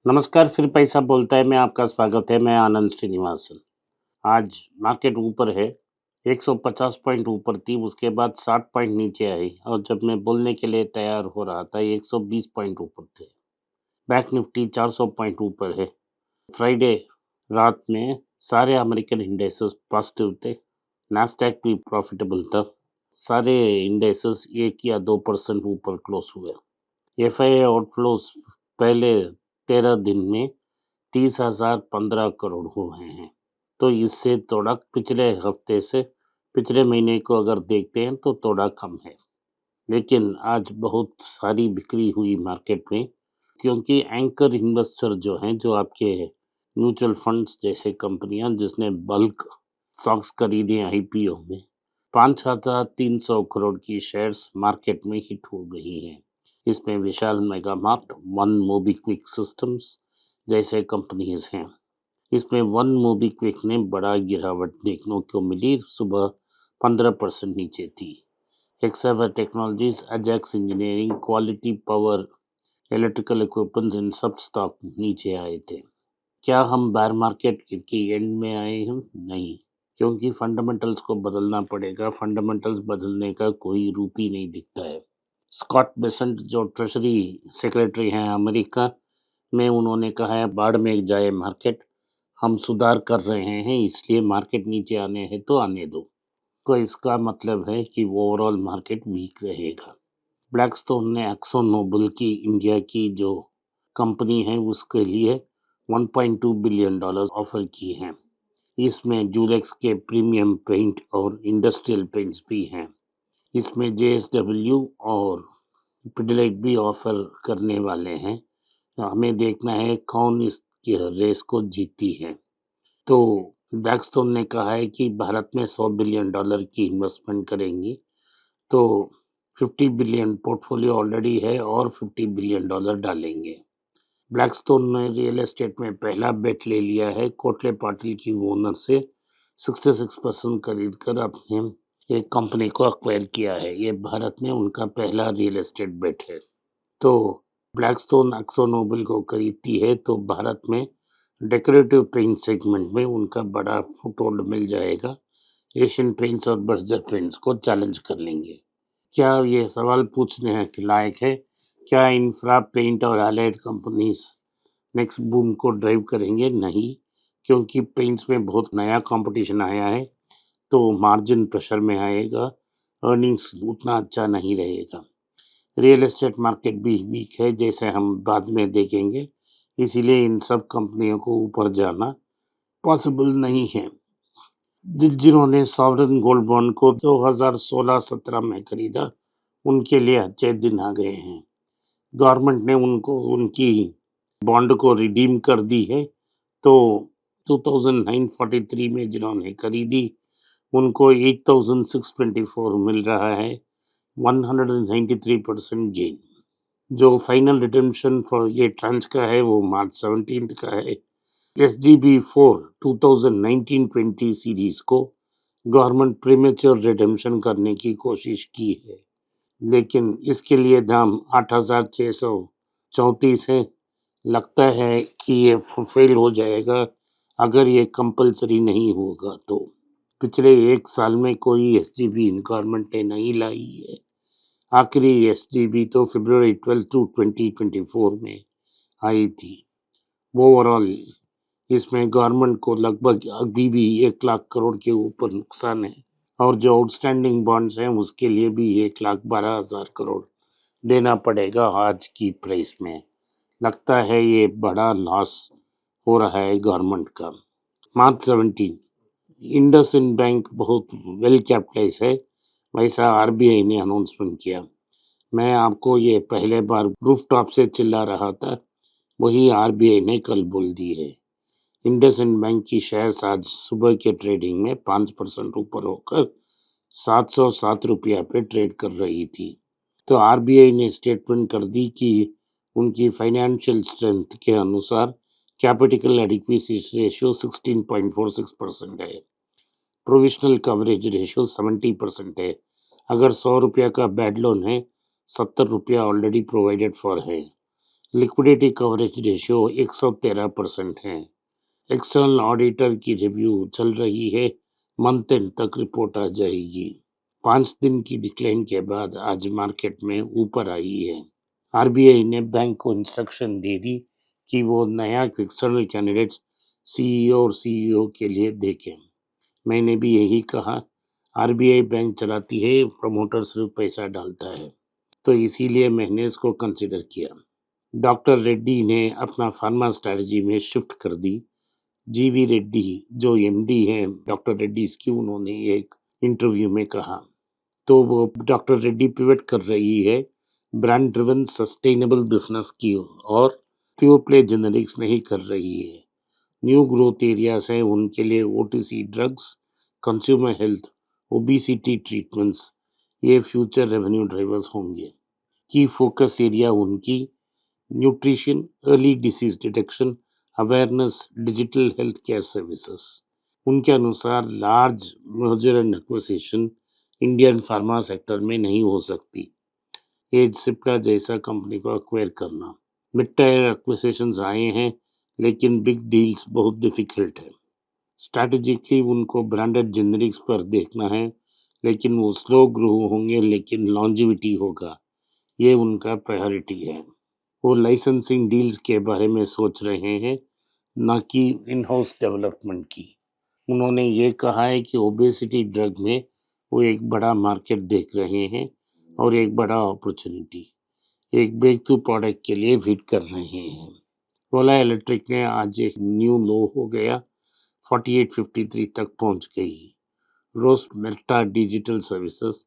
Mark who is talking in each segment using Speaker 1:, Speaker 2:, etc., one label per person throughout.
Speaker 1: नमस्कार, फिर पैसा बोलता है में आपका स्वागत है। मैं आनंद श्रीनिवासन। आज मार्केट ऊपर है, 150 पॉइंट ऊपर थी, उसके बाद 60 पॉइंट नीचे आई और जब मैं बोलने के लिए तैयार हो रहा था 120 पॉइंट ऊपर थे। बैंक निफ्टी 400 पॉइंट ऊपर है। फ्राइडे रात में सारे अमेरिकन इंडेक्सेस पॉजिटिव थे, नास्डैक भी प्रॉफिटेबल था। सारे इंडेक्सेस 1 या 2% ऊपर क्लोज हुए। एफआईआई आउटफ्लोज पहले 13 दिन में 30,015 करोड़ हुए हैं। तो इससे थोड़ा पिछले हफ्ते से पिछले महीने को अगर देखते हैं तो थोड़ा कम है, लेकिन आज बहुत सारी बिक्री हुई मार्केट में, क्योंकि एंकर इन्वेस्टर जो हैं, जो आपके म्यूचुअल फंड्स जैसे कंपनियां जिसने बल्क स्टॉक्स खरीदे आईपीओ में, 5,300 करोड़ की शेयर्स मार्केट में हिट हो गई हैं। इसमें Vishal Mega Mart, One MobiKwik Systems जैसे कंपनीज हैं। इसमें वन मोबीक्विक ने बड़ा गिरावट देखने को मिली, सुबह 15% नीचे थी। एक्सेवर Technologies, Ajax Engineering, Quality Power, Electrical Equipments, इन सब स्टॉक नीचे आए थे। क्या हम बेयर मार्केट की एंड में आए हैं? नहीं, क्योंकि फंडामेंटल्स को बदलना पड़ेगा। फंडामेंटल्स बदलने का कोई रूप ही नहीं दिखता है। स्कॉट बेसेंट जो ट्रेजरी सेक्रेटरी हैं अमेरिका में, उन्होंने कहा है बाढ़ में जाए मार्केट, हम सुधार कर रहे हैं, इसलिए मार्केट नीचे आने हैं तो आने दो। तो इसका मतलब है कि ओवरऑल मार्केट वीक रहेगा। ब्लैकस्टोन ने एक्सो नोबल की इंडिया की जो कंपनी है उसके लिए 1.2 बिलियन डॉलर ऑफर किए हैं। इसमें जूलेक्स के प्रीमियम पेंट और इंडस्ट्रियल पेंट्स भी हैं। इसमें जेएसडब्ल्यू और पिडिलाइट भी ऑफर करने वाले हैं। हमें देखना है कौन इस रेस को जीती है। तो ब्लैकस्टोन ने कहा है कि भारत में $100 बिलियन की इन्वेस्टमेंट करेंगी। तो 50 बिलियन पोर्टफोलियो ऑलरेडी है और $50 बिलियन डालेंगे। ब्लैकस्टोन ने रियल एस्टेट में पहला बेट ले लिया है। कोटले पाटिल की ओनर से 66% खरीद कर अपने एक कंपनी को अक्वायर किया है। ये भारत में उनका पहला रियल एस्टेट बेट है। तो ब्लैकस्टोन एक्सो नोबल को खरीदती है तो भारत में डेकोरेटिव पेंट सेगमेंट में उनका बड़ा फुटहोल्ड मिल जाएगा। एशियन पेंट्स और बर्जर पेंट्स को चैलेंज कर लेंगे। क्या ये सवाल पूछने के लायक है? क्या इंफ्रा, पेंट और एलाइड कंपनीज नेक्स्ट बूम को ड्राइव करेंगे? नहीं, क्योंकि पेंट्स में बहुत नया कंपटीशन आया है, तो मार्जिन प्रेशर में आएगा, अर्निंग्स उतना अच्छा नहीं रहेगा। रियल एस्टेट मार्केट भी वीक है, जैसे हम बाद में देखेंगे, इसीलिए इन सब कंपनियों को ऊपर जाना पॉसिबल नहीं है। जिन्होंने सॉवरेन गोल्ड बॉन्ड को 2016-17 में खरीदा, उनके लिए अच्छे दिन आ गए हैं। गवर्नमेंट ने उनको उनकी बॉन्ड को रिडीम कर दी है। तो 2009-43 में जिन्होंने खरीदी, उनको 8,624 मिल रहा है, 193% गेन। जो फाइनल रिडेम्पशन फॉर ये ट्रांच का है वो मार्च 17 का है। SGB4 2019-20 सीरीज को गवर्नमेंट प्रीमेच्योर रिडेम्पशन करने की कोशिश की है, लेकिन इसके लिए दाम 8,634 है। लगता है कि ये फेल हो जाएगा अगर ये कंपलसरी नहीं होगा तो। पिछले 1 साल में कोई SGB गवर्नमेंट ने नहीं लाई है। आखिरी SGB तो February 12, 2024 में आई थी। ओवरऑल इसमें गवर्नमेंट को लगभग अभी भी 1 लाख करोड़ के ऊपर नुकसान है, और जो आउटस्टैंडिंग बॉन्ड्स हैं उसके लिए भी 1,12,000 करोड़ देना पड़ेगा आज की प्राइस में। लगता है ये बड़ा लॉस हो रहा है गवर्नमेंट का। मार्च 17 इंडसइंड बैंक बहुत वेल कैपिटलाइज है, वैसा RBI ने अनाउंसमेंट किया। मैं आपको ये पहले बार रूफटॉप से चिल्ला रहा था, वही RBI ने कल बोल दी है। इंडसइंड बैंक की शेयर्स आज सुबह के ट्रेडिंग में 5% ऊपर होकर 707 रुपया पे ट्रेड कर रही थी। तो RBI ने स्टेटमेंट कर दी कि उनकी फाइनेंशियल स्ट्रेंथ के अनुसार कैपिटल एडिक्वेसी रेशियो 16.46% है। प्रोविजनल कवरेज रेशियो 70% है। अगर 100 रुपया का बैड लोन है, 70 रुपया ऑलरेडी प्रोवाइडेड फॉर है। लिक्विडिटी कवरेज रेशियो 113% है। एक्सटर्नल ऑडिटर की रिव्यू चल रही है, मंथ एंड तक रिपोर्ट आ जाएगी। 5 दिन की डिक्लाइन के बाद आज मार्केट में ऊपर आई है। आरबीआई ने बैंक को इंस्ट्रक्शन दे दी कि वो नया एक्सटर्नल कैंडिडेट्स सीईओ और सीईओ के लिए देखें। मैंने भी यही कहा, आरबीआई बैंक चलाती है, प्रमोटर सिर्फ पैसा डालता है, तो इसीलिए मैंने इसको कंसिडर किया। डॉक्टर रेड्डी ने अपना फार्मा स्ट्रैटेजी में शिफ्ट कर दी। जीवी रेड्डी जो एमडी हैं डॉक्टर रेड्डीज की, उन्होंने एक इंटरव्यू में कहा, तो वो डॉक्टर रेड्डी पिवट कर रही है ब्रांड ड्रिवन सस्टेनेबल बिजनेस की और प्योर प्ले जेनेरिक्स नहीं कर रही है। न्यू ग्रोथ एरियाज हैं उनके लिए OTC drugs, consumer health, obesity treatments, ये फ्यूचर रेवेन्यू ड्राइवर्स होंगे। की फोकस एरिया उनकी nutrition, early disease detection, awareness, digital health care services. उनके अनुसार large merger and acquisition Indian pharma sector में नहीं हो सकती। एज सिप्ला जैसा कंपनी को एक्वायर करना, मिड टायर एक्विजिशंस आए हैं लेकिन बिग डील्स बहुत डिफिकल्ट है। स्ट्रैटेजिकली उनको ब्रांडेड जेनेरिक्स पर देखना है, लेकिन वो स्लो ग्रो होंगे लेकिन लॉन्जिविटी होगा, ये उनका प्रायोरिटी है। वो लाइसेंसिंग डील्स के बारे में सोच रहे हैं, ना कि इन हाउस डेवलपमेंट की। उन्होंने ये कहा है कि ओबेसिटी ड्रग में वो एक बड़ा मार्केट देख रहे हैं और एक बड़ा अपॉर्चुनिटी, एक ब्रेक थ्रू प्रोडक्ट के लिए वेट कर रहे हैं। ओला इलेक्ट्रिक ने आज एक न्यू लो हो गया, 4853 तक पहुंच गई। Roast Meta digital services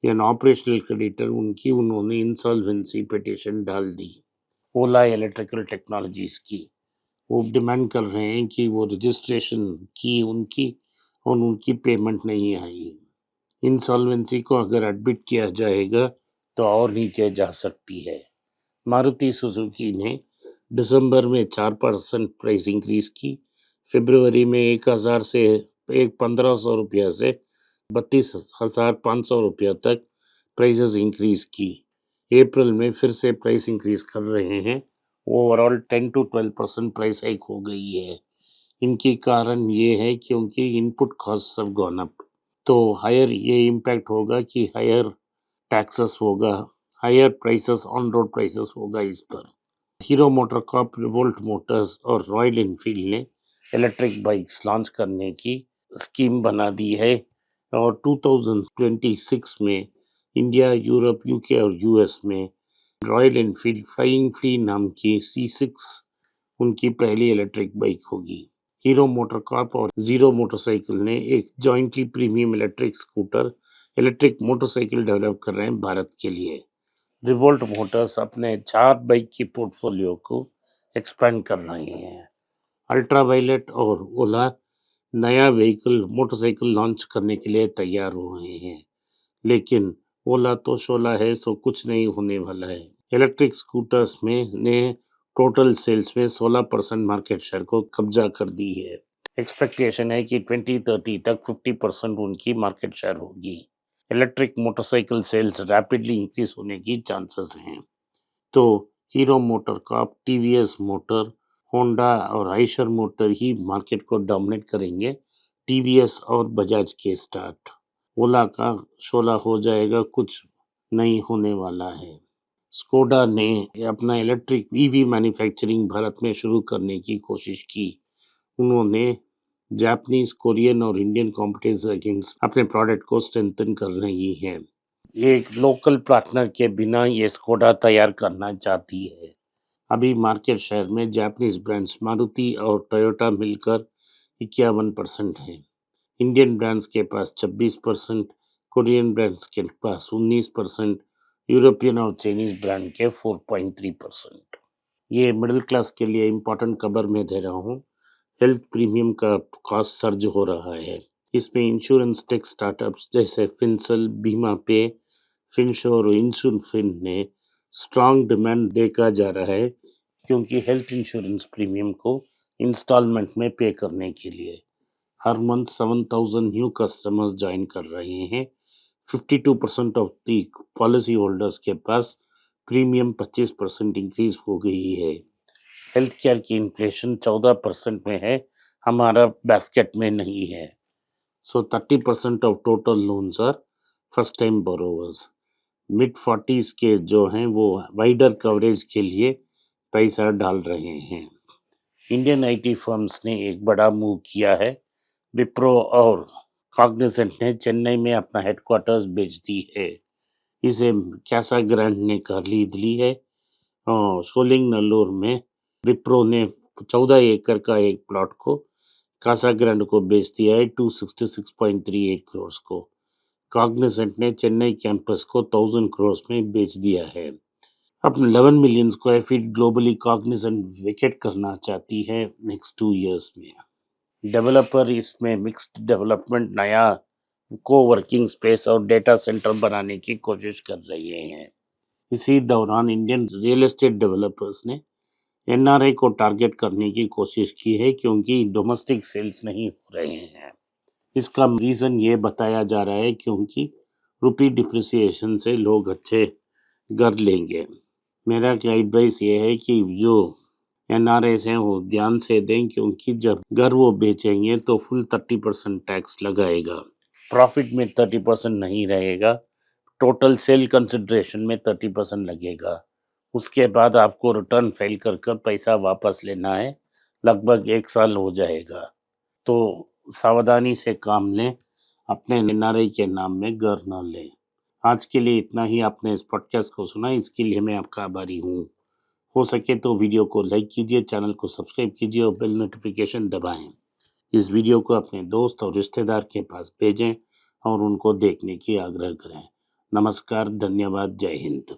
Speaker 1: N operational creditor, उनकी उन्होंने इंसॉल्वेंसी पिटीशन डाल दी। ओला इलेक्ट्रिकल टेक्नोलॉजीज की वो डिमांड कर रहे हैं कि वो रजिस्ट्रेशन की उनकी और उनकी पेमेंट नहीं आई। इंसॉल्वेंसी को अगर एडमिट किया जाएगा तो और नीचे जा सकती है। मारुति सुजुकी ने दिसंबर में 4% प्राइस इंक्रीज की, फरवरी में 1000 से 1500 रुपया से 32,500 रुपया तक प्राइसेस इंक्रीज की। अप्रैल में फिर से प्राइस इंक्रीज कर रहे हैं। ओवरऑल 10 to 12% प्राइस हाइक हो गई है। इनकी कारण ये है क्योंकि input cost have gone up, तो हायर ये इम्पैक्ट होगा कि हायर टैक्सेस होगा, higher prices on road prices होगा इस पर। Hero MotoCorp, Revolt Motors और रॉयल एनफील्ड ने इलेक्ट्रिक बाइक्स लॉन्च करने की स्कीम बना दी है और 2026 में इंडिया, यूरोप, यूके और यूएस में रॉयल एनफील्ड फ्लाइंग फ्ली नाम की C6 उनकी पहली इलेक्ट्रिक बाइक होगी। हीरो मोटर कॉर्प और जीरो मोटरसाइकिल ने एक jointly premium electric scooter, electric motorcycle develop कर रहे हैं भारत के लिए। रिवोल्ट मोटर्स अपने 4 बाइक की पोर्टफोलियो को एक्सपेंड कर रहे हैं। अल्ट्रावायलेट और ओला नया व्हीकल मोटरसाइकिल लॉन्च करने के लिए तैयार हो रहे हैं, लेकिन ओला तो शोला है, सो कुछ नहीं होने वाला है। इलेक्ट्रिक स्कूटर्स में ने टोटल सेल्स में 16% मार्केट शेयर को कब्जा कर दी है। एक्सपेक्टेशन है कि 2030 तक 50% उनकी मार्केट शेयर होगी। Electric motorcycle sales rapidly increase होने की चांसेस हैं। तो Hero MotoCorp, TVS Motor, Honda और आइशर मोटर ही मार्केट को डोमिनेट करेंगे। टीवीएस और बजाज के स्टार्ट, ओला का शोला हो जाएगा, कुछ नहीं होने वाला है। स्कोडा ने अपना इलेक्ट्रिक ईवी मैन्युफैक्चरिंग भारत में शुरू करने की कोशिश की। उन्होंने जापानीज, कोरियन और इंडियन कॉम्पिटिटर्स अगेंस्ट अपने प्रोडक्ट को स्ट्रेंथन कर रही है। एक लोकल पार्टनर के बिना ये स्कोडा तैयार करना चाहती है। अभी मार्केट शेयर में जापानीज ब्रांड्स मारुति और टोयोटा मिलकर 51% हैं। इंडियन ब्रांड्स के पास 26%, कोरियन ब्रांड्स के पास 19%, यूरोपियन और चाइनीज ब्रांड के 4.3%। ये मिडिल क्लास के लिए इम्पोर्टेंट खबर मैं दे रहा हूँ। हेल्थ प्रीमियम का कॉस्ट सर्ज हो रहा है। इसमें इंश्योरेंस टेक स्टार्टअप्स जैसे फिनसल, बीमा पे, फिनश्योर और इंश्योरफिन ने स्ट्रांग डिमांड देखा जा रहा है, क्योंकि हेल्थ इंश्योरेंस प्रीमियम को इंस्टॉलमेंट में पे करने के लिए हर मंथ 7,000 न्यू कस्टमर्स ज्वाइन कर रहे हैं। 52% ऑफ द पॉलिसी होल्डर्स के पास प्रीमियम 25% इंक्रीज हो गई है। हेल्थ केयर की इन्फ्लेशन 14% में है, हमारा बास्केट में नहीं है। So 30% off total loans are first time borrowers. Mid 40s के जो हैं वो वाइडर कवरेज के लिए पैसा डाल रहे हैं। इंडियन आईटी फर्म्स ने एक बड़ा मूव किया है। विप्रो और कॉग्निजेंट ने चेन्नई में अपना हेडक्वार्टर्स बेच दी है। इसे कैसा ग्रांड ने खरीद ली है। सोलिंग नल्लोर में विप्रो ने 14 एकड़ का एक प्लॉट को कासा ग्रांड को बेच दिया है 266.38 करोड़ को। कॉग्निजेंट ने चेन्नई कैंपस को 1000 करोड़ में बेच दिया है। अब 11 million square feet globally Cognizant vacate करना चाहती है नेक्स्ट 2 इयर्स में। डेवलपर इसमें मिक्स्ड डेवलपमेंट नया को-वर्किंग स्पेस और डेटा सेंटर बनाने की कोशिश कर रहे हैं। इसी दौरान इंडियन रियल एस्टेट डेवलपर्स ने एनआरआई को टारगेट करने की कोशिश की है क्योंकि डोमेस्टिक सेल्स नहीं हो रहे हैं। इसका रीज़न ये बताया जा रहा है क्योंकि रुपी डिप्रिसिएशन से लोग अच्छे घर लेंगे। मेरा एडवाइस ये है कि जो एनआरआईस हैं वो ध्यान से दें क्योंकि जब घर वो बेचेंगे तो फुल 30% टैक्स लगाएगा। प्रॉफिट में 30% नहीं रहेगा, टोटल सेल कंसिडरेशन में 30% लगेगा। उसके बाद आपको रिटर्न फाइल कर कर पैसा वापस लेना है, लगभग 1 साल हो जाएगा। तो सावधानी से काम लें, अपने एनआरआई के नाम में घर न लें। आज के लिए इतना ही। आपने इस पॉडकास्ट को सुना, इसके लिए मैं आपका आभारी हूँ। हो सके तो वीडियो को लाइक कीजिए, चैनल को सब्सक्राइब कीजिए और बेल नोटिफिकेशन दबाएं। इस वीडियो को अपने दोस्त और रिश्तेदार के पास भेजें और उनको देखने की आग्रह करें। नमस्कार, धन्यवाद, जय हिंद।